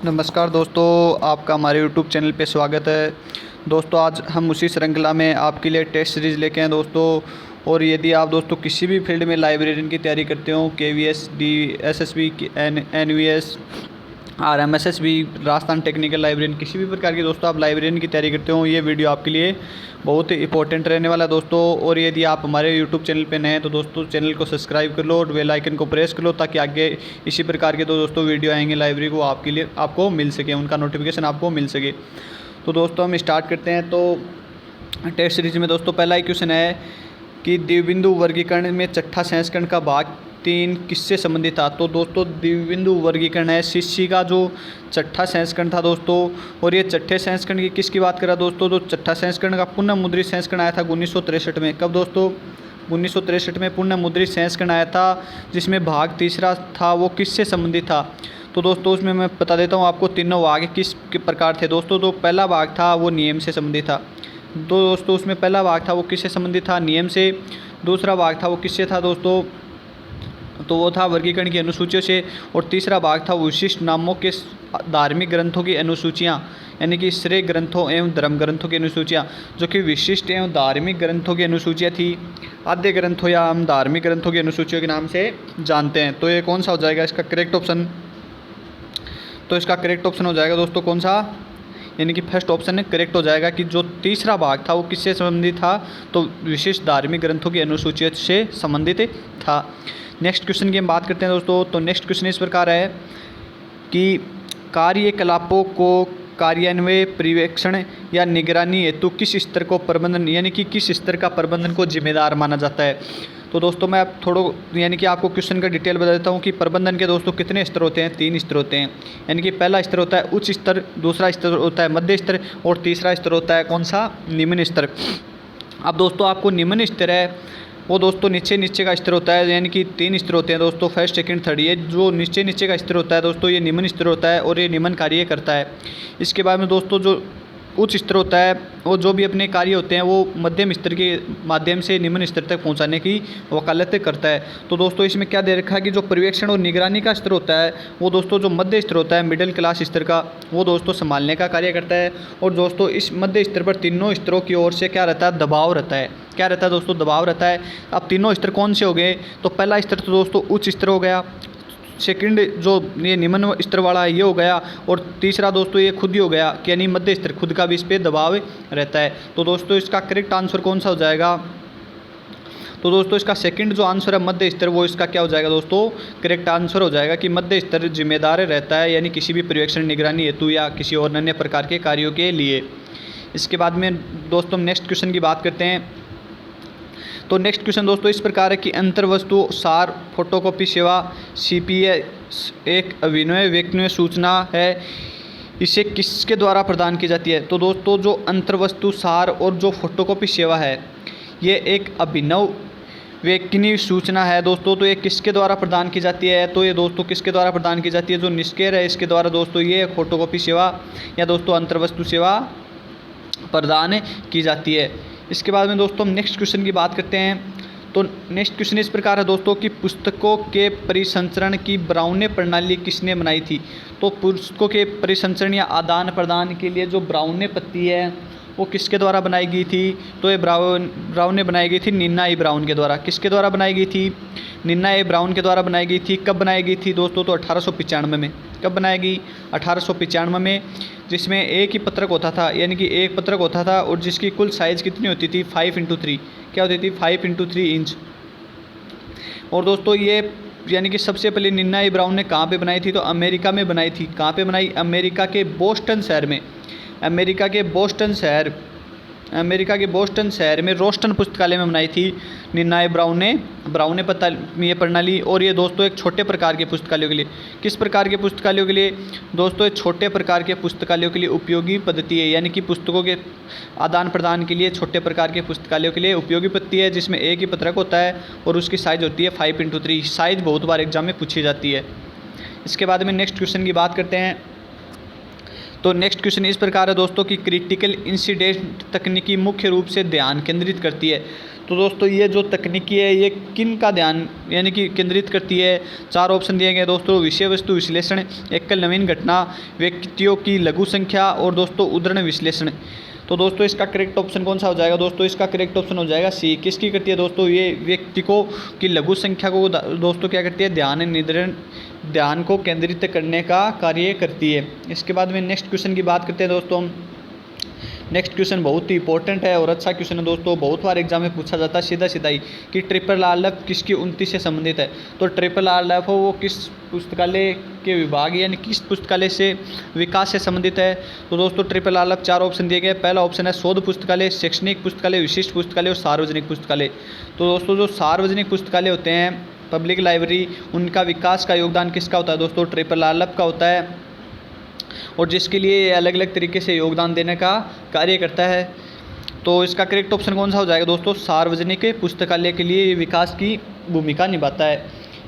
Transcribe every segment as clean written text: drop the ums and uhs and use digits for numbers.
नमस्कार दोस्तों, आपका हमारे यूट्यूब चैनल पे स्वागत है। दोस्तों आज हम उसी श्रृंखला में आपके लिए टेस्ट सीरीज़ लेके हैं दोस्तों। और यदि आप दोस्तों किसी भी फील्ड में लाइब्रेरियन की तैयारी करते हो, KVS, DSSB, NVS, RMSSB, Rajasthan technical librarian, किसी भी प्रकार की दोस्तों आप लाइब्रेरियन की तैयारी करते हो, ये वीडियो आपके लिए बहुत ही इंपॉर्टेंट रहने वाला है दोस्तों। और यदि आप हमारे यूट्यूब चैनल पे नए हैं तो दोस्तों चैनल को सब्सक्राइब कर लो और बेल आइकन को प्रेस कर लो, ताकि आगे इसी प्रकार के दोस्तों वीडियो आएंगे लाइब्रेरी को आपके लिए आपको मिल सके, उनका नोटिफिकेशन आपको मिल सके। तो दोस्तों हम स्टार्ट करते हैं। तो टेस्ट सीरीज में दोस्तों पहला ही क्वेश्चन है कि द्विबिंदु वर्गीकरण में छठा संस्करण का भाग 3 किससे संबंधित था। तो दोस्तों द्विबिंदु वर्गीकरण है सीसी का जो छठा संस्करण था दोस्तों। और ये छठे संस्करण की किसकी बात करा दोस्तों, तो छठा संस्करण का पुनः मुद्रित संस्करण आया था 1963 में। कब दोस्तों, 1963 में पुनः मुद्रित संस्करण आया था, जिसमें भाग तीसरा था वो किससे संबंधित था। तो दोस्तों उसमें मैं बता देता हूँ आपको, तीनों भाग किस प्रकार थे दोस्तों। तो पहला भाग था वो नियम से संबंधित था। दोस्तों उसमें पहला भाग था वो किससे संबंधित था, नियम से। दूसरा भाग था वो किससे था दोस्तों, तो वो था वर्गीकरण की अनुसूचियों से। और तीसरा भाग था विशिष्ट नामों के धार्मिक ग्रंथों की अनुसूचियाँ, यानी कि श्रेय ग्रंथों एवं धर्म ग्रंथों की अनुसूचियाँ, जो कि विशिष्ट एवं धार्मिक ग्रंथों की अनुसूचियाँ थी। आद्य ग्रंथों या हम धार्मिक ग्रंथों की अनुसूचियों के नाम से जानते हैं। तो ये कौन सा हो जाएगा इसका करेक्ट ऑप्शन, तो इसका करेक्ट ऑप्शन हो जाएगा दोस्तों कौन सा, यानी कि फर्स्ट ऑप्शन करेक्ट हो जाएगा कि जो तीसरा भाग था वो किससे संबंधित था, तो विशिष्ट धार्मिक ग्रंथों की अनुसूचियों से संबंधित था। नेक्स्ट क्वेश्चन की हम बात करते हैं दोस्तों। तो नेक्स्ट क्वेश्चन इस प्रकार है कि कार्यकलापों को कार्यान्वयन, पर्यवेक्षण या निगरानी हेतु किस स्तर को प्रबंधन, यानी कि किस स्तर का प्रबंधन को जिम्मेदार माना जाता है। तो दोस्तों मैं अब यानी कि आपको क्वेश्चन का डिटेल बता देता हूँ कि प्रबंधन के दोस्तों कितने स्तर होते हैं, 3 स्तर होते हैं। यानी कि पहला स्तर होता है उच्च स्तर, दूसरा स्तर होता है मध्य स्तर और तीसरा स्तर होता है कौन सा, निम्न स्तर। अब दोस्तों आपको निम्न स्तर है वो दोस्तों नीचे का स्तर होता है, यानी कि 3 स्तर होते हैं दोस्तों, फर्स्ट सेकंड थर्ड। ये जो नीचे का स्तर होता है दोस्तों ये निम्न स्तर होता है और ये निम्न कार्य करता है। इसके बाद में दोस्तों जो उच्च स्तर होता है वो जो भी अपने कार्य होते हैं वो मध्यम स्तर के माध्यम से निम्न स्तर तक पहुंचाने की वकालत करता है। तो दोस्तों इसमें क्या दे रखा है कि जो पर्यवेक्षण और निगरानी का स्तर होता है वो दोस्तों जो मध्य स्तर होता है, मिडिल क्लास स्तर का, वो दोस्तों संभालने का कार्य करता है। और दोस्तों इस मध्य स्तर पर तीनों स्तरों की ओर से क्या रहता है, दबाव रहता है। क्या रहता है दोस्तों, दबाव रहता है। अब तीनों स्तर कौन से हो गए, तो पहला स्तर तो दोस्तों उच्च स्तर हो गया, सेकंड जो ये निम्न स्तर वाला है ये हो गया, और तीसरा दोस्तों ये खुद ही हो गया कि यानी मध्य स्तर, खुद का भी इस पर दबाव रहता है। तो दोस्तों इसका करेक्ट आंसर कौन सा हो जाएगा, तो दोस्तों इसका सेकंड जो आंसर है मध्य स्तर, वो इसका क्या हो जाएगा दोस्तों, करेक्ट आंसर हो जाएगा कि मध्य स्तर जिम्मेदार रहता है, यानी किसी भी पर्यवेक्षण, निगरानी हेतु या किसी और अन्य प्रकार के कार्यों के लिए। इसके बाद में दोस्तों नेक्स्ट क्वेश्चन की बात करते हैं। तो नेक्स्ट क्वेश्चन दोस्तों इस प्रकार है कि अंतर्वस्तु सार फोटोकॉपी सेवा CPA एक अभिनव व्यक्तिगत सूचना है, इसे किसके द्वारा प्रदान की जाती है। तो दोस्तों जो अंतर्वस्तु सार और जो फोटोकॉपी सेवा है ये एक अभिनव व्यक्तिगत सूचना है दोस्तों। तो ये किसके द्वारा प्रदान की जाती है, तो ये दोस्तों किसके द्वारा प्रदान की जाती है, जो निष्क्रिय है इसके द्वारा दोस्तों ये फोटोकॉपी सेवा या दोस्तों अंतर्वस्तु सेवा प्रदान की जाती है। इसके बाद में दोस्तों हम नेक्स्ट क्वेश्चन की बात करते हैं। तो नेक्स्ट क्वेश्चन इस प्रकार है दोस्तों कि पुस्तकों के परिसंचरण की ब्राउने प्रणाली किसने बनाई थी। तो पुस्तकों के परिसंचरण या आदान प्रदान के लिए जो ब्राउने पत्ती है वो किसके द्वारा बनाई गई थी, तो ये ब्राउने बनाई गई थी निन्ना ई ब्राउन के द्वारा। किसके द्वारा बनाई गई थी, निन्ना ए ब्राउन के द्वारा बनाई गई थी। कब बनाई गई थी दोस्तों, तो 1895 में। कब बनाई गई, 1895 में, जिसमें एक ही पत्रक होता था, यानी कि एक पत्रक होता था और जिसकी कुल साइज़ कितनी होती थी, 5x3। क्या होती थी, 5x3 इंच। और दोस्तों ये यानी कि सबसे पहले निन्ना ई ब्राउन ने कहाँ पे बनाई थी, तो अमेरिका में बनाई थी। कहाँ पे बनाई, अमेरिका के बोस्टन शहर में। अमेरिका के बोस्टन शहर में रोस्टन पुस्तकालय में बनाई थी निन्ना ए ब्राउन ने पता ये प्रणाली। और ये दोस्तों एक छोटे प्रकार के पुस्तकालयों के लिए, किस प्रकार के पुस्तकालयों के लिए दोस्तों, एक छोटे प्रकार के पुस्तकालयों के लिए उपयोगी पद्धति है, यानी कि पुस्तकों के आदान प्रदान के लिए छोटे प्रकार के पुस्तकालयों के लिए उपयोगी पद्धति है, जिसमें एक ही पत्रक होता है और उसकी साइज़ होती है 5x3। साइज़ बहुत बार एग्जाम में पूछी जाती है। इसके बाद में नेक्स्ट क्वेश्चन की बात करते हैं। तो नेक्स्ट क्वेश्चन इस प्रकार है दोस्तों कि क्रिटिकल इंसिडेंट तकनीकी मुख्य रूप से ध्यान केंद्रित करती है। तो दोस्तों ये जो तकनीकी है ये किन का ध्यान यानी कि केंद्रित करती है? 4 ऑप्शन दिए गए दोस्तों, विषय वस्तु विश्लेषण, एकल नवीन घटना, व्यक्तियों की लघु संख्या और दोस्तों उद्धरण विश्लेषण। तो दोस्तों इसका करेक्ट ऑप्शन कौन सा हो जाएगा? दोस्तों इसका करेक्ट ऑप्शन हो जाएगा सी। किसकी करती है दोस्तों? ये व्यक्ति को की लघु संख्या को दोस्तों क्या करती है? ध्यान को केंद्रित करने का कार्य करती है। इसके बाद में नेक्स्ट क्वेश्चन की बात करते हैं दोस्तों। नेक्स्ट क्वेश्चन बहुत ही इंपॉर्टेंट है और अच्छा क्वेश्चन है दोस्तों, बहुत बार एग्जाम में पूछा जाता है सीधा सीधा ही कि ट्रिपल आर लैफ किसकी 29 से संबंधित है। तो ट्रिपल आर लैफ हो वो किस पुस्तकालय के विभाग यानी किस पुस्तकालय से विकास से संबंधित है? तो दोस्तों ट्रिपल आर लैफ 4 ऑप्शन दिए गए। पहला ऑप्शन है शोध पुस्तकालय, शैक्षणिक पुस्तकालय, विशिष्ट पुस्तकालय और सार्वजनिक पुस्तकालय। तो दोस्तों जो सार्वजनिक पुस्तकालय होते हैं, पब्लिक लाइब्रेरी, उनका विकास का योगदान किसका होता है दोस्तों? ट्रिपल आर लैफ का होता है और जिसके लिए ये अलग अलग तरीके से योगदान देने का कार्य करता है। तो इसका करेक्ट ऑप्शन कौन सा हो जाएगा दोस्तों? सार्वजनिक पुस्तकालय के लिए विकास की भूमिका निभाता है।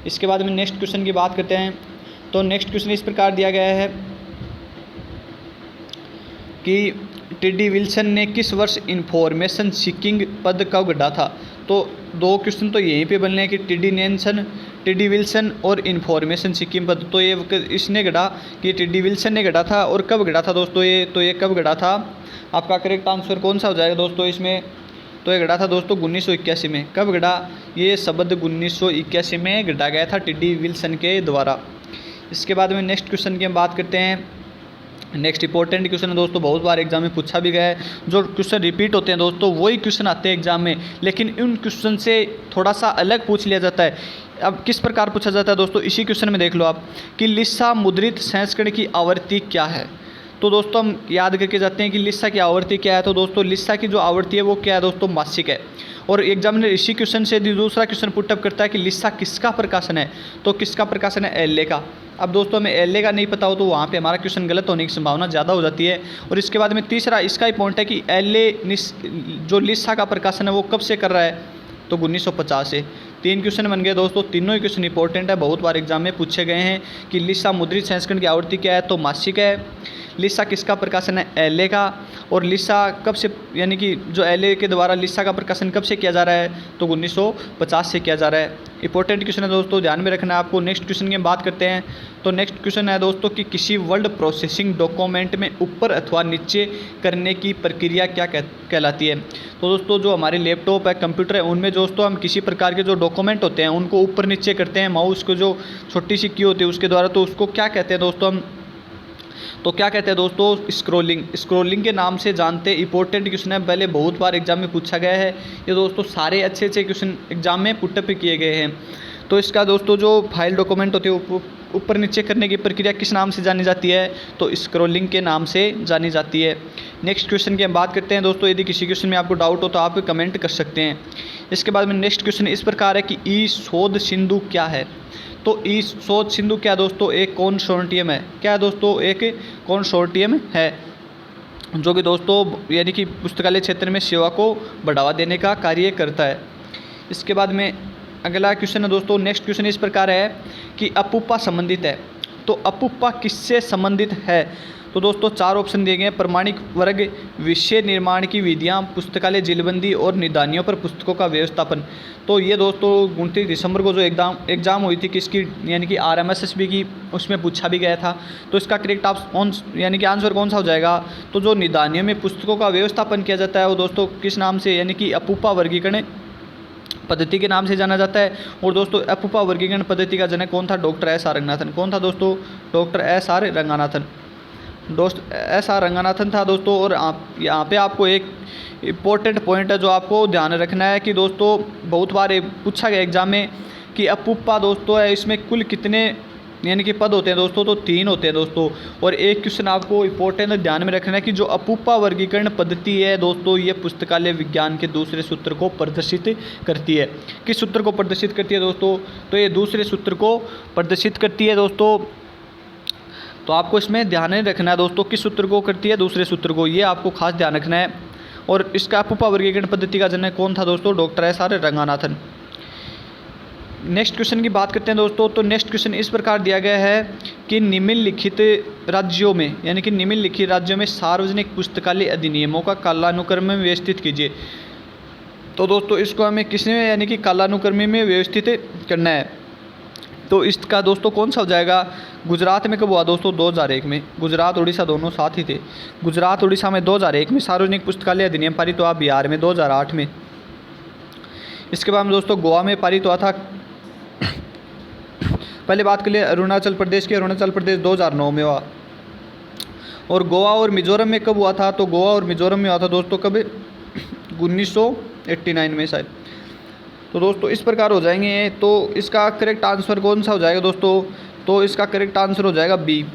इसके बाद में नेक्स्ट क्वेश्चन की बात करते हैं। तो नेक्स्ट क्वेश्चन इस प्रकार दिया गया है कि टी.डी. विल्सन ने किस वर्ष इंफॉर्मेशन सीकिंग पद कब गढ़ा था? तो 2 क्वेश्चन तो यहीं पे बनने हैं कि टी.डी. विल्सन और इंफॉर्मेशन सीकिंग पद। तो ये इसने गढ़ा कि टी.डी. विल्सन ने गढ़ा था और कब गढ़ा था दोस्तों ये? तो ये कब गढ़ा था? आपका करेक्ट आंसर कौन सा हो जाएगा दोस्तों इसमें? तो ये गढ़ा था दोस्तों 1981 में। कब गढ़ा? ये शब्द 1981 में गढ़ा गया था टी.डी. विल्सन के द्वारा। इसके बाद में नेक्स्ट क्वेश्चन की हम बात करते हैं। नेक्स्ट इंपॉर्टेंट क्वेश्चन है दोस्तों, बहुत बार एग्जाम में पूछा भी गया है। जो क्वेश्चन रिपीट होते हैं दोस्तों वही क्वेश्चन आते हैं एग्जाम में, लेकिन उन क्वेश्चन से थोड़ा सा अलग पूछ लिया जाता है। अब किस प्रकार पूछा जाता है दोस्तों? इसी क्वेश्चन में देख लो आप कि लिस्सा मुद्रित संस्करण की आवृत्ति क्या है? तो दोस्तों हम याद करके जाते हैं कि लिस्सा की आवृत्ति क्या है। तो दोस्तों लिस्सा की जो आवृत्ति है वो क्या है दोस्तों? मासिक है। और एग्जामिनर इसी क्वेश्चन से दूसरा क्वेश्चन पुटअप करता है कि लिस्सा किसका प्रकाशन है? तो किसका प्रकाशन है? एल ए का। अब दोस्तों हमें एल ए का नहीं पता हो तो वहाँ पे हमारा क्वेश्चन गलत होने की संभावना ज़्यादा हो जाती है। और इसके बाद में तीसरा इसका ही पॉइंट है कि एल ए जो लिस्सा का प्रकाशन है वो कब से कर रहा है? तो 1950 से। 3 क्वेश्चन बन गए दोस्तों, तीनों ही क्वेश्चन इंपॉर्टेंट है, बहुत बार एग्जाम में पूछे गए हैं कि लिस्सा मुद्रित संस्करण की आवृत्ति क्या है? तो मासिक है। लिस्सा किसका प्रकाशन है? एल ए का। और लिस्सा कब से यानी कि जो एल ए के द्वारा लिस्सा का प्रकाशन कब से किया जा रहा है? तो 1950 से किया जा रहा है। इंपॉर्टेंट क्वेश्चन है दोस्तों, ध्यान में रखना है आपको। नेक्स्ट क्वेश्चन की हम बात करते हैं। तो नेक्स्ट क्वेश्चन है दोस्तों कि किसी वर्ड प्रोसेसिंग डॉक्यूमेंट में ऊपर अथवा नीचे करने की प्रक्रिया क्या कहलाती है? तो दोस्तों जो हमारे लैपटॉप है, कंप्यूटर है, उनमें दोस्तों हम किसी प्रकार के जो डॉक्यूमेंट होते हैं उनको ऊपर नीचे करते हैं माउस को जो छोटी सी की होती है उसके द्वारा। तो उसको क्या कहते हैं दोस्तों हम? तो क्या कहते हैं दोस्तों? स्क्रॉलिंग के नाम से जानते हैं। इंपॉर्टेंट क्वेश्चन है, पहले बहुत बार एग्जाम में पूछा गया है ये दोस्तों, सारे अच्छे क्वेश्चन एग्जाम में पुटअप किए गए हैं। तो इसका दोस्तों जो फाइल डॉक्यूमेंट होते हैं ऊपर नीचे करने की प्रक्रिया किस नाम से जानी जाती है? तो स्क्रॉलिंग के नाम से जानी जाती है। नेक्स्ट क्वेश्चन की हम बात करते हैं दोस्तों। यदि किसी क्वेश्चन में आपको डाउट हो तो आप कमेंट कर सकते हैं। इसके बाद में नेक्स्ट क्वेश्चन इस प्रकार है कि ई शोध सिंधु क्या है? तो ई शोध सिंधु क्या दोस्तों? एक कंसोर्टियम है। क्या है दोस्तों? एक कंसोर्टियम है जो कि दोस्तों यानी कि पुस्तकालय क्षेत्र में सेवा को बढ़ावा देने का कार्य करता है। इसके बाद में अगला क्वेश्चन है दोस्तों। नेक्स्ट क्वेश्चन इस प्रकार है कि अपूपा संबंधित है। तो अपूपा किससे संबंधित है? तो दोस्तों 4 ऑप्शन दिए गए हैं। प्रमाणिक वर्ग, विषय निर्माण की विधियां, पुस्तकालय जिलबंदी और निदानियों पर पुस्तकों का व्यवस्थापन। तो ये दोस्तों 29 दिसंबर को जो एग्ज़ाम हुई थी किसकी यानी कि RMSSB की, उसमें पूछा भी गया था। तो इसका करेक्ट यानी कि आंसर कौन सा हो जाएगा? तो जो निदानियों में पुस्तकों का व्यवस्थापन किया जाता है वो दोस्तों किस नाम से यानी कि अपूपा वर्गीकरण पद्धति के नाम से जाना जाता है। और दोस्तों अपूपा वर्गीकरण पद्धति का जनक कौन था? Doctor S.R. रंगनाथन। कौन था दोस्तों? Doctor S.R. Ranganathan. S.R. Ranganathan था दोस्तों। और यहाँ पे आपको एक इम्पोर्टेंट पॉइंट है जो आपको ध्यान रखना है कि दोस्तों बहुत बार पूछा गया एग्जाम में कि अपूपा दोस्तों है इसमें कुल कितने यानी कि पद होते हैं दोस्तों? तो 3 होते हैं दोस्तों। और एक क्वेश्चन आपको इम्पोर्टेंट ध्यान में रखना है कि जो अपूपा वर्गीकरण पद्धति है दोस्तों ये पुस्तकालय विज्ञान के दूसरे सूत्र को प्रदर्शित करती है। किस सूत्र को प्रदर्शित करती है दोस्तों? तो ये दूसरे सूत्र को प्रदर्शित करती है दोस्तों। तो आपको इसमें ध्यान रखना है दोस्तों, किस सूत्र को करती है? दूसरे सूत्र को, ये आपको खास ध्यान रखना है। और इसका अपूपा वर्गीकरण पद्धति का जनक कौन था दोस्तों? Doctor S.R. Ranganathan. Next question की बात करते हैं दोस्तों। तो नेक्स्ट क्वेश्चन इस प्रकार दिया गया है कि निम्नलिखित राज्यों में यानी कि निम्नलिखित राज्यों में सार्वजनिक पुस्तकालय अधिनियमों का कालानुक्रम में व्यवस्थित कीजिए। तो दोस्तों इसको हमें किसमें यानी कि कालानुक्रमी में व्यवस्थित करना है। तो इसका दोस्तों कौन सा हो जाएगा, गुजरात में कब हुआ दोस्तों 2001 में, गुजरात उड़ीसा दोनों साथ ही थे। गुजरात उड़ीसा में 2001 में सार्वजनिक पुस्तकालय अधिनियम पारित हुआ, बिहार में 2008 में। इसके बाद में दोस्तों गोवा में पारित हुआ था। पहले बात कर लिए अरुणाचल प्रदेश की, अरुणाचल प्रदेश 2009 में हुआ। और गोवा और मिजोरम में कब हुआ था, तो गोवा और मिजोरम में हुआ था दोस्तों कब, 1989 में शायद। तो दोस्तों इस प्रकार हो जाएंगे। तो इसका करेक्ट आंसर कौन सा हो जाएगा दोस्तों, तो इसका करेक्ट आंसर हो जाएगा बी,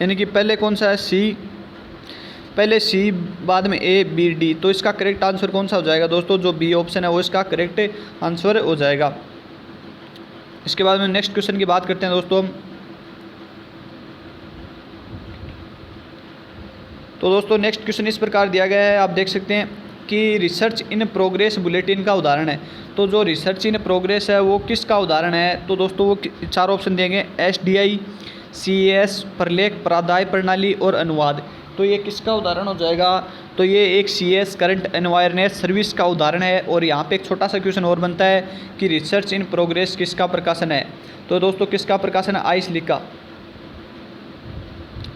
यानी कि पहले कौन सा है सी, पहले सी बाद में ए बी डी। तो इसका करेक्ट आंसर कौन सा हो जाएगा दोस्तों, जो बी ऑप्शन है वो इसका करेक्ट आंसर हो जाएगा। इसके बाद में नेक्स्ट क्वेश्चन की बात करते हैं दोस्तों हम। तो दोस्तों नेक्स्ट क्वेश्चन इस प्रकार दिया गया है, आप देख सकते हैं कि रिसर्च इन प्रोग्रेस बुलेटिन का उदाहरण है। तो जो रिसर्च इन प्रोग्रेस है वो किसका उदाहरण है, तो दोस्तों वो 4 ऑप्शन देंगे, SDI, CAS, प्रलेख, प्राध्याय प्रणाली और अनुवाद। तो ये किसका उदाहरण हो जाएगा, तो ये एक CAS करंट अवेयरनेस सर्विस का उदाहरण है। और यहाँ पे एक छोटा सा क्वेश्चन और बनता है कि रिसर्च इन प्रोग्रेस किसका प्रकाशन है, तो दोस्तों किसका प्रकाशन है, आइसलिक का।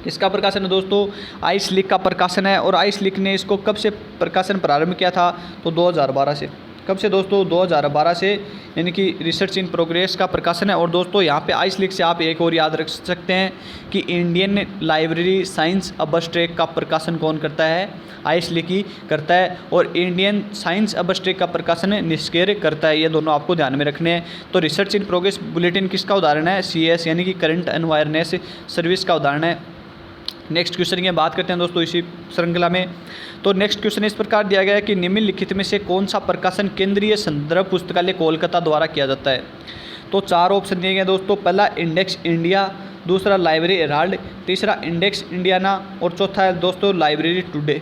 इसका प्रकाशन है दोस्तों आइसलिक का प्रकाशन है। और आइसलिक ने इसको कब से प्रकाशन प्रारंभ किया था, तो 2012 से। कब से दोस्तों, 2012 से, यानी कि रिसर्च इन प्रोग्रेस का प्रकाशन है। और दोस्तों यहाँ पे आइसलिक से आप एक और याद रख सकते हैं कि इंडियन लाइब्रेरी साइंस अबस्ट्रैक्ट का प्रकाशन कौन करता है, आइसलिक ही करता है। और इंडियन साइंस अबस्ट्रैक्ट का प्रकाशन निष्क्रिय करता है। ये दोनों आपको ध्यान में रखने हैं। तो रिसर्च इन प्रोग्रेस बुलेटिन किसका उदाहरण है, CAS यानी कि करंट अवेयरनेस सर्विस का उदाहरण है। नेक्स्ट क्वेश्चन की बात करते हैं दोस्तों इसी श्रृंखला में। तो नेक्स्ट क्वेश्चन इस प्रकार दिया गया है कि निम्नलिखित में से कौन सा प्रकाशन केंद्रीय संदर्भ पुस्तकालय कोलकाता द्वारा किया जाता है। तो 4 ऑप्शन दिए गए दोस्तों, पहला इंडेक्स इंडिया, दूसरा लाइब्रेरी हेराल्ड, तीसरा इंडेक्स इंडियाना और चौथा है दोस्तों लाइब्रेरी टुडे।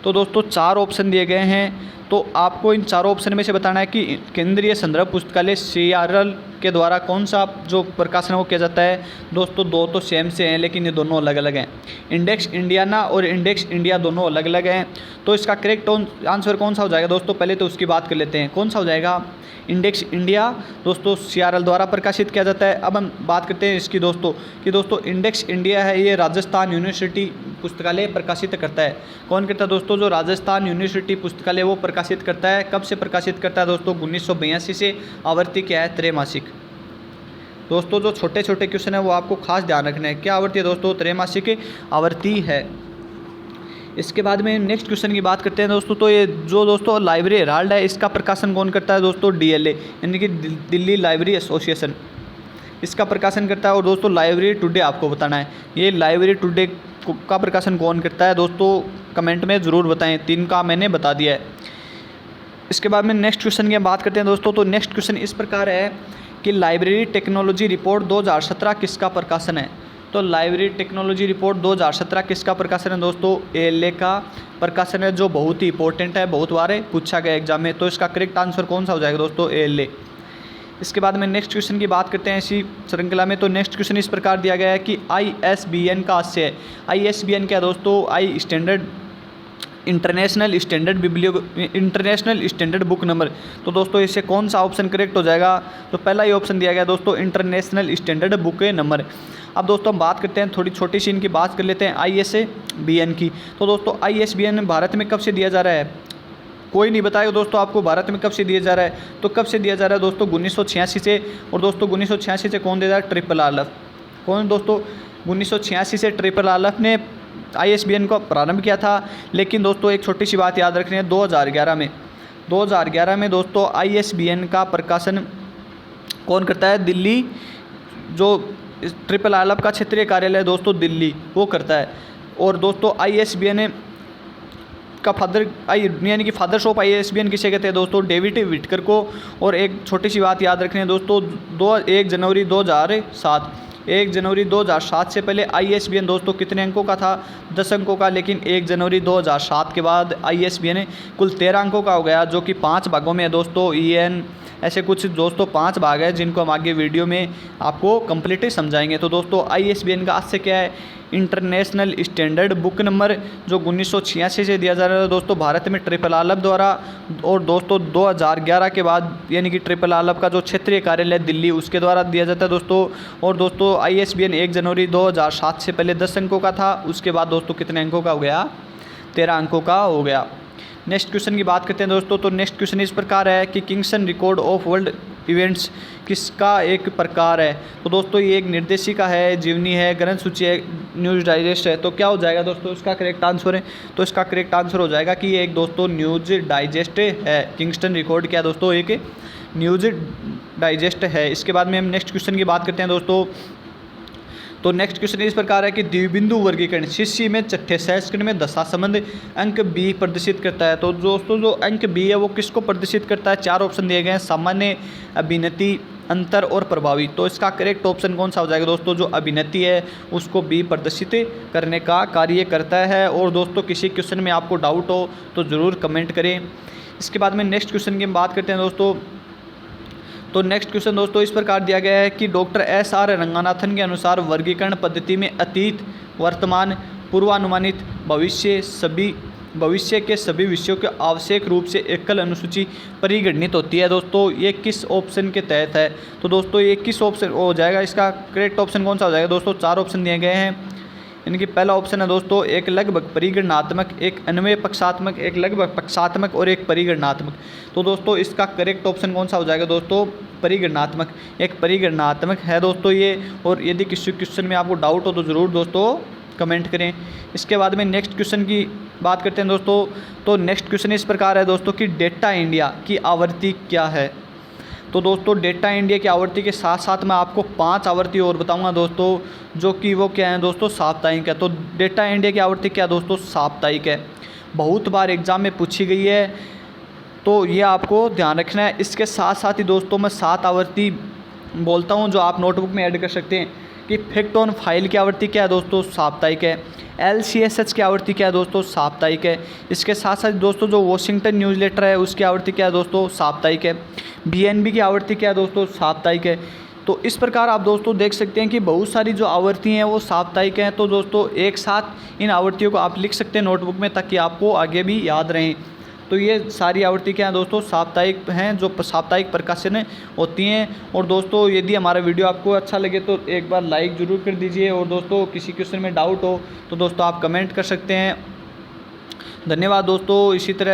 तो दोस्तों 4 ऑप्शन दिए गए हैं। तो आपको इन 4 ऑप्शन में से बताना है कि केंद्रीय संदर्भ पुस्तकालय CRL के द्वारा कौन सा जो प्रकाशन वो किया जाता है। दोस्तों 2 तो सेम से हैं लेकिन ये दोनों अलग अलग हैं, इंडेक्स इंडियाना और इंडेक्स इंडिया दोनों अलग अलग हैं। तो इसका करेक्ट आंसर कौन सा हो जाएगा दोस्तों, पहले तो उसकी बात कर लेते हैं, कौन सा हो जाएगा, इंडेक्स इंडिया दोस्तों CRL द्वारा प्रकाशित किया जाता है। अब हम बात करते हैं इसकी दोस्तों कि दोस्तों इंडेक्स इंडिया है ये राजस्थान यूनिवर्सिटी पुस्तकालय प्रकाशित करता है। कौन करता है दोस्तों, जो राजस्थान यूनिवर्सिटी पुस्तकालय वो प्रकाशित करता है। कब से प्रकाशित करता है दोस्तों, 1982 से। आवृत्ति क्या है, त्रैमासिक। दोस्तों जो छोटे छोटे क्वेश्चन है वो आपको खास ध्यान रखना है, क्या आवृत्ति है दोस्तों, त्रैमासिक आवृत्ति है। इसके बाद में नेक्स्ट क्वेश्चन की बात करते हैं दोस्तों। तो ये जो दोस्तों लाइब्रेरी हेराल्ड है इसका प्रकाशन कौन करता है दोस्तों, DLA यानी कि दिल्ली लाइब्रेरी एसोसिएशन इसका प्रकाशन करता है। और दोस्तों लाइब्रेरी टुडे आपको बताना है, ये लाइब्रेरी टुडे का प्रकाशन कौन करता है दोस्तों, कमेंट में ज़रूर बताएं। 3 का मैंने बता दिया है। इसके बाद में नेक्स्ट क्वेश्चन की बात करते हैं दोस्तों। तो नेक्स्ट क्वेश्चन इस प्रकार है कि लाइब्रेरी टेक्नोलॉजी रिपोर्ट 2017 किसका प्रकाशन है। तो लाइब्रेरी टेक्नोलॉजी रिपोर्ट 2017 किसका प्रकाशन है दोस्तों, ALA का प्रकाशन है, जो बहुत ही इंपॉर्टेंट है, बहुत बार पूछा गया एग्जाम में। तो इसका करेक्ट आंसर कौन सा हो जाएगा दोस्तों, ALA। इसके बाद में नेक्स्ट क्वेश्चन की बात करते हैं इसी श्रृंखला में। तो नेक्स्ट क्वेश्चन इस प्रकार दिया गया है कि ISBN का आशय है। ISBN क्या है दोस्तों, इंटरनेशनल स्टैंडर्ड बुक नंबर। तो दोस्तों इससे कौन सा ऑप्शन करेक्ट हो जाएगा, तो पहला ही ऑप्शन दिया गया दोस्तों इंटरनेशनल स्टैंडर्ड बुक नंबर। अब दोस्तों हम बात करते हैं, थोड़ी छोटी सी इनकी बात कर लेते हैं ISBN की। तो दोस्तों ISBN भारत में कब से दिया जा रहा है, कोई नहीं बताएगा दोस्तों आपको भारत में कब से दिया जा रहा है। तो कब से दिया जा रहा है दोस्तों, 1986 से। और दोस्तों 1986 से कौन दे रहा है, RRRF। कौन दोस्तों, 1986 से RRRF ने ISBN को प्रारंभ किया था। लेकिन दोस्तों एक छोटी सी बात याद रखनी है, 2011 में दोस्तों ISBN का प्रकाशन कौन करता है, दिल्ली, जो RRRF का क्षेत्रीय कार्यालय दोस्तों दिल्ली वो करता है। और दोस्तों ISBN का फादर यानी कि फादर्स ऑफ ISBN किसे कहते हैं दोस्तों, डेविड विटकर को। और एक छोटी सी बात याद रखनी है दोस्तों, 1 जनवरी 2007 से पहले ISBN दोस्तों कितने अंकों का था, 10 अंकों का। लेकिन 1 जनवरी 2007 के बाद ISBN कुल 13 अंकों का हो गया, जो कि 5 भागों में है दोस्तों, EN, ऐसे कुछ दोस्तों 5 भाग है जिनको हम आगे वीडियो में आपको कंप्लीटली समझाएंगे। तो दोस्तों ISBN का आज से क्या है, इंटरनेशनल स्टैंडर्ड बुक नंबर जो 1986 से दिया जा रहा है दोस्तों भारत में ट्रिपल आलब द्वारा, और दोस्तों 2011 के बाद यानी कि ट्रिपल आलब का जो क्षेत्रीय कार्यालय दिल्ली उसके द्वारा दिया जाता है दोस्तों। और दोस्तों ISBN 1 जनवरी 2007 से पहले 10 अंकों का था, उसके बाद दोस्तों कितने अंकों का हो गया, 13 अंकों का हो गया। नेक्स्ट क्वेश्चन की बात करते हैं दोस्तों। तो नेक्स्ट क्वेश्चन इस प्रकार है कि किंगसन रिकॉर्ड ऑफ वर्ल्ड इवेंट्स किसका एक प्रकार है। तो दोस्तों ये एक निर्देशिका है, जीवनी है, ग्रंथ सूची है, न्यूज़ डाइजेस्ट है। तो क्या हो जाएगा दोस्तों इसका करेक्ट आंसर है, तो इसका करेक्ट आंसर हो जाएगा कि ये एक दोस्तों न्यूज़ डाइजेस्ट है। किंगस्टन रिकॉर्ड क्या दोस्तों, एक न्यूज़ डाइजेस्ट है। इसके बाद में हम नेक्स्ट क्वेश्चन की बात करते हैं दोस्तों। तो नेक्स्ट क्वेश्चन इस प्रकार है कि द्विबिंदु वर्गीकरण शिष्य में छठे संस्करण में दशा संबंध अंक बी प्रदर्शित करता है। तो दोस्तों जो अंक बी है वो किसको प्रदर्शित करता है, 4 ऑप्शन दिए गए हैं, सामान्य, अभिनति, अंतर और प्रभावी। तो इसका करेक्ट ऑप्शन कौन सा हो जाएगा दोस्तों, जो अभिनति है उसको बी प्रदर्शित करने का कार्य करता है। और दोस्तों किसी क्वेश्चन में आपको डाउट हो तो ज़रूर कमेंट करें। इसके बाद में नेक्स्ट क्वेश्चन की बात करते हैं दोस्तों। तो नेक्स्ट क्वेश्चन दोस्तों इस प्रकार दिया गया है कि डॉक्टर SR रंगनाथन के अनुसार वर्गीकरण पद्धति में अतीत, वर्तमान, पूर्वानुमानित, भविष्य के सभी विषयों के आवश्यक रूप से एकल अनुसूची परिगणित होती है। दोस्तों ये किस ऑप्शन के तहत है, तो दोस्तों ये किस ऑप्शन हो जाएगा, इसका करेक्ट ऑप्शन कौन सा हो जाएगा दोस्तों, 4 ऑप्शन दिए गए हैं। इनकी पहला ऑप्शन है दोस्तों एक लगभग परिगणनात्मक, एक अन्वय पक्षात्मक, एक लगभग पक्षात्मक और एक परिगणनात्मक। तो दोस्तों इसका करेक्ट ऑप्शन कौन सा हो जाएगा दोस्तों, परिगणनात्मक, एक परिगणनात्मक है दोस्तों ये। और यदि किसी क्वेश्चन में आपको डाउट हो तो ज़रूर दोस्तों कमेंट करें। इसके बाद में नेक्स्ट क्वेश्चन की बात करते हैं दोस्तों। तो नेक्स्ट क्वेश्चन इस प्रकार है दोस्तों कि डेटा इंडिया की आवृत्ति क्या है। तो दोस्तों डेटा इंडिया की आवृत्ति के साथ साथ मैं आपको 5 आवृत्ति और बताऊंगा दोस्तों, जो कि वो क्या है दोस्तों, साप्ताहिक है। तो डेटा इंडिया की आवृत्ति क्या दोस्तों, साप्ताहिक है। बहुत बार एग्जाम में पूछी गई है, तो ये आपको ध्यान रखना है। इसके साथ साथ ही दोस्तों मैं 7 आवृत्ति बोलता हूँ जो आप नोटबुक में ऐड कर सकते हैं कि फैक्ट ऑन फाइल की आवृत्ति क्या है दोस्तों, साप्ताहिक है। LCSH की आवृत्ति क्या है दोस्तों, साप्ताहिक है। इसके साथ साथ दोस्तों जो वॉशिंगटन न्यूज़लेटर है उसकी आवृत्ति क्या है दोस्तों, साप्ताहिक है। BNB की आवृत्ति क्या है दोस्तों, साप्ताहिक है। तो इस प्रकार आप दोस्तों देख सकते हैं कि बहुत सारी जो आवृत्ति हैं वो साप्ताहिक हैं। तो दोस्तों एक साथ इन आवृत्तियों को आप लिख सकते हैं नोटबुक में, ताकि आपको आगे भी याद रहें। तो ये सारी आवृत्ति क्या है दोस्तों, साप्ताहिक हैं, जो साप्ताहिक प्रकाशन होती हैं। और दोस्तों यदि हमारा वीडियो आपको अच्छा लगे तो एक बार लाइक ज़रूर कर दीजिए। और दोस्तों किसी क्वेश्चन में डाउट हो तो दोस्तों आप कमेंट कर सकते हैं। धन्यवाद दोस्तों। इसी तरह